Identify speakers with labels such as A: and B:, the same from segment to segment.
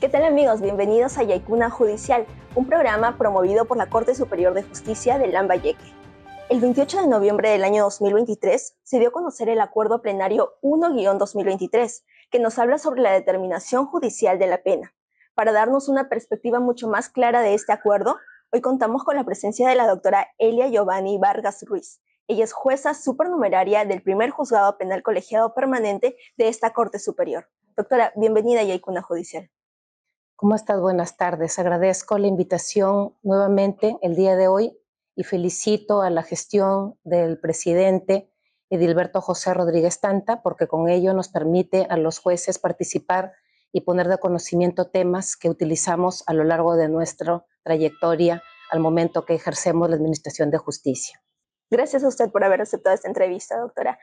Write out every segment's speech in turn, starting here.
A: ¿Qué tal, amigos? Bienvenidos a Yaikuna Judicial, un programa promovido por la Corte Superior de Justicia de Lambayeque. El 28 de noviembre del año 2023 se dio a conocer el Acuerdo Plenario 1-2023, que nos habla sobre la determinación judicial de la pena. Para darnos una perspectiva mucho más clara de este acuerdo, hoy contamos con la presencia de la doctora Elia Giovanni Vargas Ruiz. Ella es jueza supernumeraria del primer juzgado penal colegiado permanente de esta Corte Superior. Doctora, bienvenida a Yaikuna Judicial.
B: ¿Cómo estás? Buenas tardes. Agradezco la invitación nuevamente el día de hoy y felicito a la gestión del presidente Edilberto José Rodríguez Tanta, porque con ello nos permite a los jueces participar y poner de conocimiento temas que utilizamos a lo largo de nuestra trayectoria al momento que ejercemos la administración de justicia.
A: Gracias a usted por haber aceptado esta entrevista, doctora.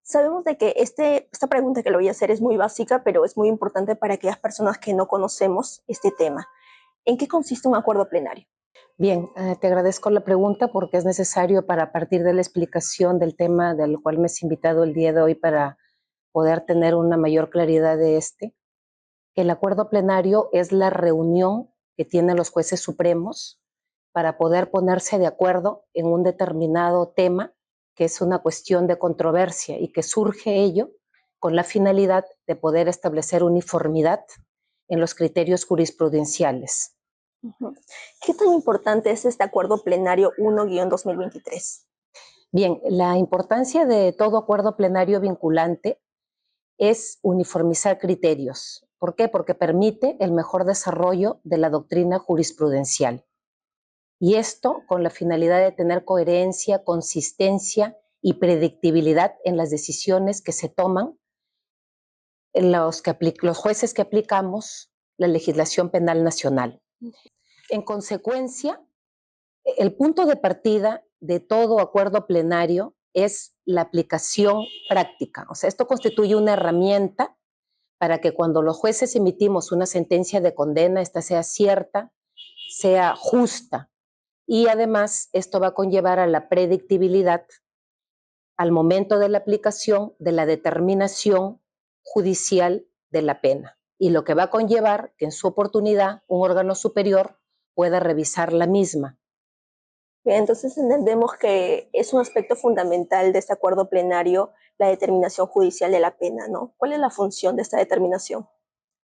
A: Sabemos de que esta pregunta que le voy a hacer es muy básica, pero es muy importante para aquellas personas que no conocemos este tema. ¿En qué consiste un acuerdo plenario?
B: Bien, te agradezco la pregunta porque es necesario para partir de la explicación del tema del cual me has invitado el día de hoy para poder tener una mayor claridad de El acuerdo plenario es la reunión que tienen los jueces supremos para poder ponerse de acuerdo en un determinado tema que es una cuestión de controversia y que surge ello con la finalidad de poder establecer uniformidad en los criterios jurisprudenciales.
A: ¿Qué tan importante es este acuerdo plenario 1-2023?
B: Bien, la importancia de todo acuerdo plenario vinculante es uniformizar criterios. ¿Por qué? Porque permite el mejor desarrollo de la doctrina jurisprudencial. Y esto con la finalidad de tener coherencia, consistencia y predictibilidad en las decisiones que se toman los jueces que aplicamos la legislación penal nacional. En consecuencia, el punto de partida de todo acuerdo plenario es la aplicación práctica. O sea, esto constituye una herramienta para que cuando los jueces emitimos una sentencia de condena, esta sea cierta, sea justa. Y además, esto va a conllevar a la predictibilidad al momento de la aplicación de la determinación judicial de la pena. Y lo que va a conllevar que en su oportunidad un órgano superior pueda revisar la misma.
A: Bien, entonces entendemos que es un aspecto fundamental de este acuerdo plenario la determinación judicial de la pena, ¿no? ¿Cuál es la función de esta determinación?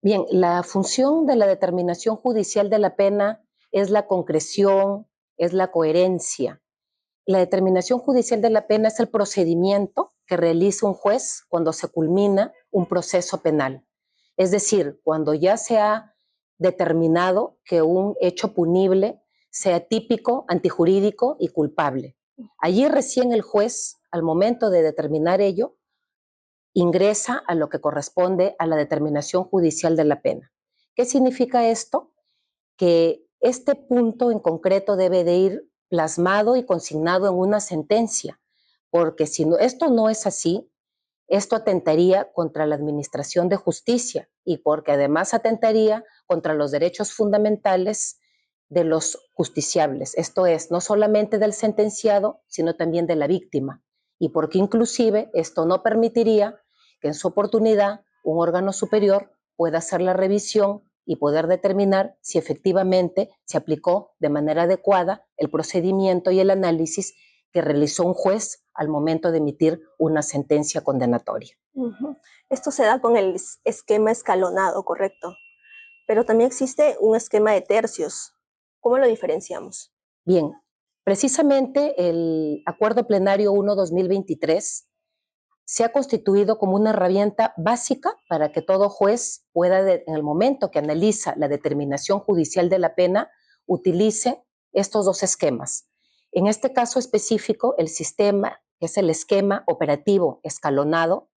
B: Bien, la función de la determinación judicial de la pena es la concreción, es la coherencia. La determinación judicial de la pena es el procedimiento que realiza un juez cuando se culmina un proceso penal. Es decir, cuando ya se ha determinado que un hecho punible sea típico, antijurídico y culpable. Allí recién el juez, al momento de determinar ello, ingresa a lo que corresponde a la determinación judicial de la pena. ¿Qué significa esto? Que este punto en concreto debe de ir plasmado y consignado en una sentencia, porque si esto no es así, esto atentaría contra la administración de justicia y porque además atentaría contra los derechos fundamentales de los justiciables, esto es, no solamente del sentenciado, sino también de la víctima, y porque inclusive esto no permitiría que en su oportunidad un órgano superior pueda hacer la revisión y poder determinar si efectivamente se aplicó de manera adecuada el procedimiento y el análisis que realizó un juez al momento de emitir una sentencia condenatoria.
A: Esto se da con el esquema escalonado, ¿correcto? Pero también existe un esquema de tercios. ¿Cómo lo diferenciamos?
B: Bien, precisamente el Acuerdo Plenario 1-2023 se ha constituido como una herramienta básica para que todo juez pueda, en el momento que analiza la determinación judicial de la pena, utilice estos dos esquemas. En este caso específico, el sistema, que es el esquema operativo escalonado,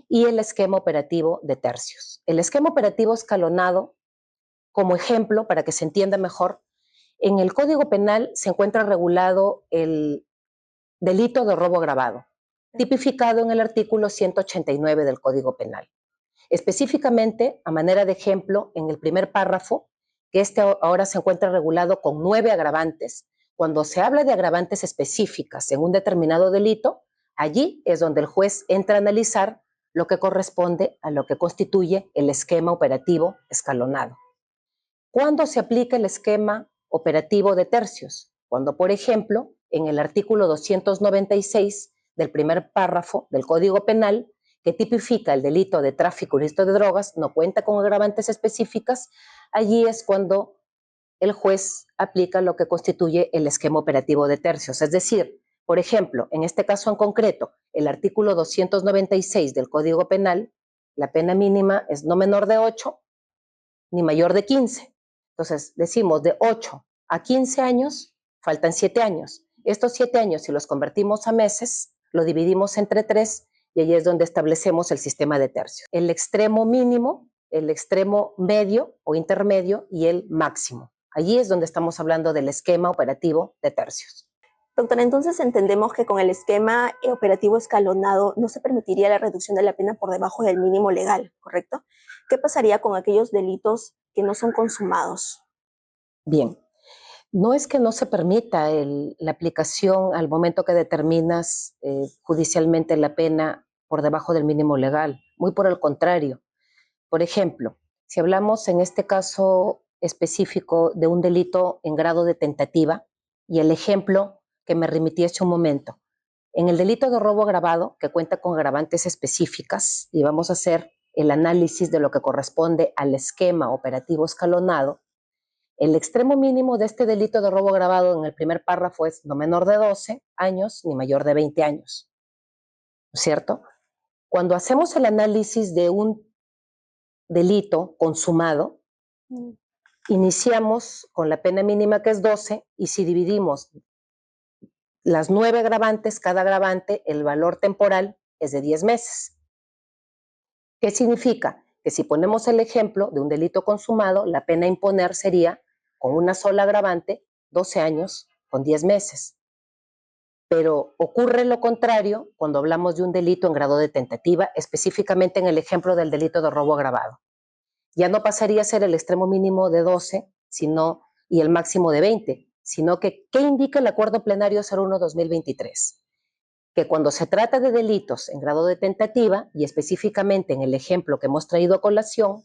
B: y el esquema operativo de tercios. El esquema operativo escalonado, como ejemplo, para que se entienda mejor, en el Código Penal se encuentra regulado el delito de robo agravado, tipificado en el artículo 189 del Código Penal. Específicamente, a manera de ejemplo, en el primer párrafo, que ahora se encuentra regulado con 9 agravantes. Cuando se habla de agravantes específicas en un determinado delito, allí es donde el juez entra a analizar lo que corresponde a lo que constituye el esquema operativo escalonado. ¿Cuándo se aplica el esquema operativo de tercios? Cuando, por ejemplo, en el artículo 296 del primer párrafo del Código Penal, que tipifica el delito de tráfico ilícito de drogas, no cuenta con agravantes específicas, allí es cuando el juez aplica lo que constituye el esquema operativo de tercios. Es decir, por ejemplo, en este caso en concreto, el artículo 296 del Código Penal, la pena mínima es no menor de 8 ni mayor de 15. Entonces, decimos de 8 a 15 años, faltan 7 años. Estos 7 años, si los convertimos a meses, lo dividimos entre 3 y ahí es donde establecemos el sistema de tercios. El extremo mínimo, el extremo medio o intermedio y el máximo. Allí es donde estamos hablando del esquema operativo de tercios.
A: Doctora, entonces entendemos que con el esquema operativo escalonado no se permitiría la reducción de la pena por debajo del mínimo legal, ¿correcto? ¿Qué pasaría con aquellos delitos que no son consumados?
B: Bien, no es que no se permita la aplicación al momento que determinas judicialmente la pena por debajo del mínimo legal, muy por el contrario. Por ejemplo, si hablamos en este caso específico de un delito en grado de tentativa, y el ejemplo que me remití hace un momento, en el delito de robo agravado, que cuenta con agravantes específicas, y vamos a hacer el análisis de lo que corresponde al esquema operativo escalonado, el extremo mínimo de este delito de robo agravado en el primer párrafo es no menor de 12 años ni mayor de 20 años, ¿no es cierto? Cuando hacemos el análisis de un delito consumado, iniciamos con la pena mínima que es 12 y si dividimos las 9 agravantes, cada agravante, el valor temporal es de 10 meses. ¿Qué significa? Que si ponemos el ejemplo de un delito consumado, la pena a imponer sería, con una sola agravante, 12 años con 10 meses. Pero ocurre lo contrario cuando hablamos de un delito en grado de tentativa, específicamente en el ejemplo del delito de robo agravado. Ya no pasaría a ser el extremo mínimo de 12 y el máximo de 20, sino que, ¿qué indica el Acuerdo Plenario 01-2023? Que cuando se trata de delitos en grado de tentativa, y específicamente en el ejemplo que hemos traído a colación,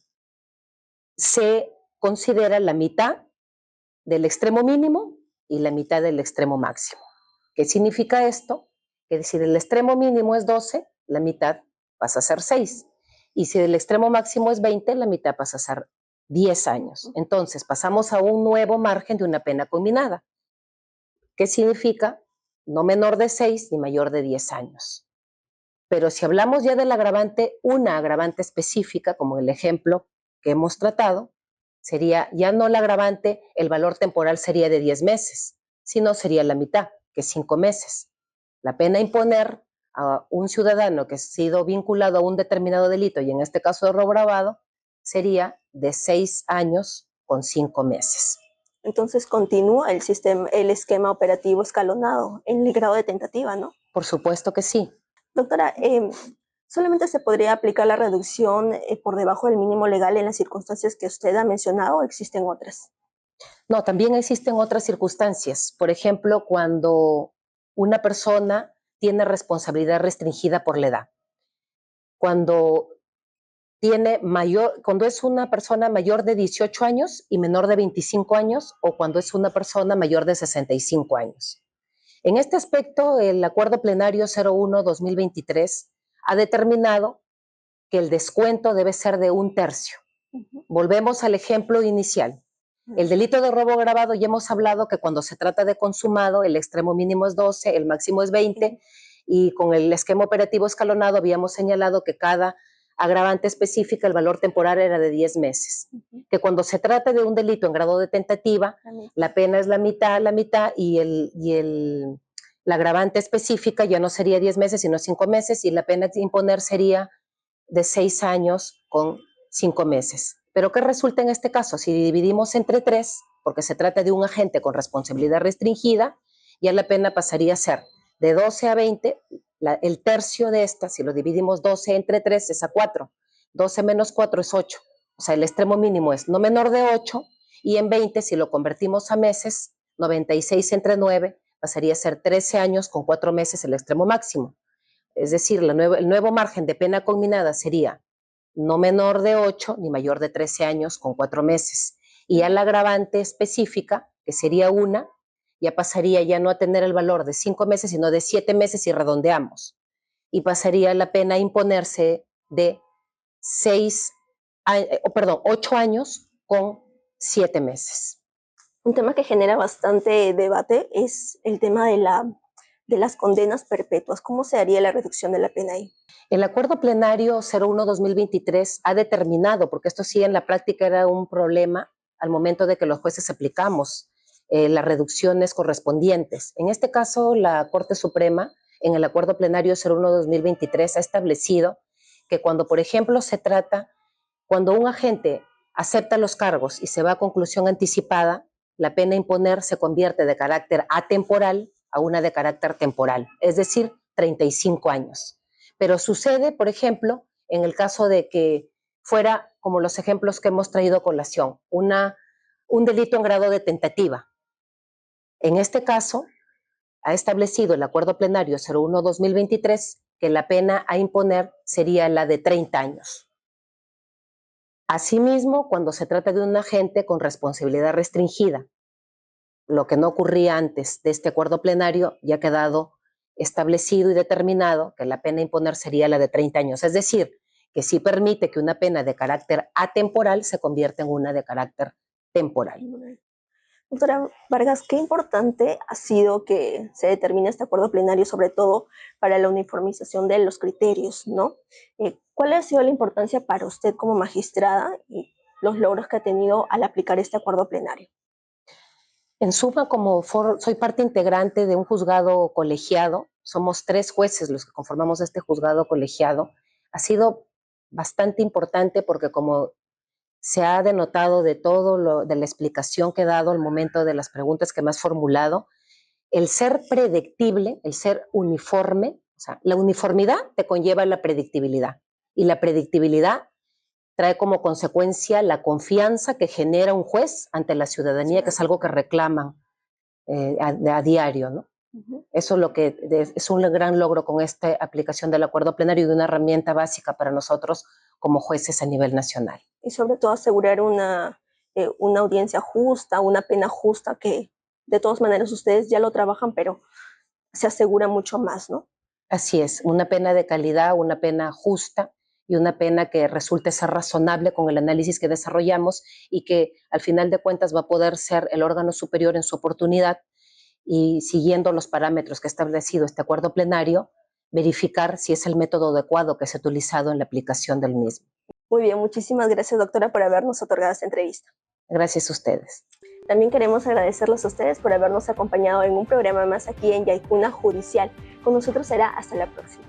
B: se considera la mitad del extremo mínimo y la mitad del extremo máximo. ¿Qué significa esto? Que si el extremo mínimo es 12, la mitad pasa a ser 6. Y si el extremo máximo es 20, la mitad pasa a ser 10 años. Entonces pasamos a un nuevo margen de una pena combinada. ¿Qué significa? No menor de 6 ni mayor de 10 años. Pero si hablamos ya del agravante, una agravante específica, como el ejemplo que hemos tratado, sería ya no el agravante, el valor temporal sería de 10 meses, sino sería la mitad, que es 5 meses. La pena a imponer a un ciudadano que ha sido vinculado a un determinado delito, y en este caso de robo agravado, sería de 6 años con 5 meses.
A: Entonces continúa el esquema operativo escalonado en el grado de tentativa, ¿no?
B: Por supuesto que sí.
A: Doctora, ¿solamente se podría aplicar la reducción por debajo del mínimo legal en las circunstancias que usted ha mencionado o existen otras?
B: No, también existen otras circunstancias. Por ejemplo, cuando una persona tiene responsabilidad restringida por la edad. Cuando cuando es una persona mayor de 18 años y menor de 25 años o cuando es una persona mayor de 65 años. En este aspecto, el Acuerdo Plenario 01-2023 ha determinado que el descuento debe ser de 1/3. Volvemos al ejemplo inicial. El delito de robo agravado, ya hemos hablado que cuando se trata de consumado, el extremo mínimo es 12, el máximo es 20, y con el esquema operativo escalonado habíamos señalado que cada agravante específica, el valor temporal era de 10 meses. Que cuando se trata de un delito en grado de tentativa, la pena es la mitad, la agravante específica ya no sería 10 meses, sino 5 meses, y la pena a imponer sería de 6 años con 5 meses. Pero ¿qué resulta en este caso? Si dividimos entre 3, porque se trata de un agente con responsabilidad restringida, ya la pena pasaría a ser de 12 a 20, el tercio de esta, si lo dividimos 12 entre 3 es a 4, 12 menos 4 es 8, o sea, el extremo mínimo es no menor de 8, y en 20, si lo convertimos a meses, 96 entre 9 pasaría a ser 13 años con 4 meses el extremo máximo. Es decir, el nuevo margen de pena combinada sería no menor de 8 ni mayor de 13 años con 4 meses. Y ya la agravante específica, que sería una, ya pasaría ya no a tener el valor de 5 meses, sino de 7 meses y redondeamos. Y pasaría la pena a imponerse de 8 años con 7 meses.
A: Un tema que genera bastante debate es el tema de las condenas perpetuas. ¿Cómo se haría la reducción de la pena ahí?
B: El acuerdo plenario 01-2023 ha determinado, porque esto sí en la práctica era un problema al momento de que los jueces aplicamos las reducciones correspondientes. En este caso, la Corte Suprema, en el acuerdo plenario 01-2023, ha establecido que cuando, por ejemplo, cuando un agente acepta los cargos y se va a conclusión anticipada, la pena a imponer se convierte de carácter atemporal a una de carácter temporal, es decir, 35 años. Pero sucede, por ejemplo, en el caso de que fuera, como los ejemplos que hemos traído a colación, un delito en grado de tentativa. En este caso, ha establecido el acuerdo plenario 01-2023 que la pena a imponer sería la de 30 años. Asimismo, cuando se trata de un agente con responsabilidad restringida, lo que no ocurría antes de este acuerdo plenario ya ha quedado establecido y determinado que la pena a imponer sería la de 30 años. Es decir, que sí permite que una pena de carácter atemporal se convierta en una de carácter temporal.
A: Doctora Vargas, qué importante ha sido que se determine este acuerdo plenario, sobre todo para la uniformización de los criterios, ¿no? ¿Cuál ha sido la importancia para usted como magistrada y los logros que ha tenido al aplicar este acuerdo plenario?
B: En suma, como soy parte integrante de un juzgado colegiado, somos 3 jueces los que conformamos este juzgado colegiado, ha sido bastante importante porque como se ha denotado de la explicación que he dado al momento de las preguntas que me has formulado, el ser predictible, el ser uniforme, o sea, la uniformidad te conlleva la predictibilidad y la predictibilidad trae como consecuencia la confianza que genera un juez ante la ciudadanía, que es algo que reclaman a diario, ¿no? Eso es lo que es un gran logro con esta aplicación del acuerdo plenario y de una herramienta básica para nosotros como jueces a nivel nacional.
A: Y sobre todo asegurar una audiencia justa, una pena justa, que de todas maneras ustedes ya lo trabajan, pero se asegura mucho más, ¿no?
B: Así es, una pena de calidad, una pena justa y una pena que resulte ser razonable con el análisis que desarrollamos y que al final de cuentas va a poder ser el órgano superior en su oportunidad y siguiendo los parámetros que ha establecido este acuerdo plenario, verificar si es el método adecuado que se ha utilizado en la aplicación del mismo.
A: Muy bien, muchísimas gracias, doctora, por habernos otorgado esta entrevista.
B: Gracias a ustedes.
A: También queremos agradecerles a ustedes por habernos acompañado en un programa más aquí en Yaikuna Judicial. Con nosotros será hasta la próxima.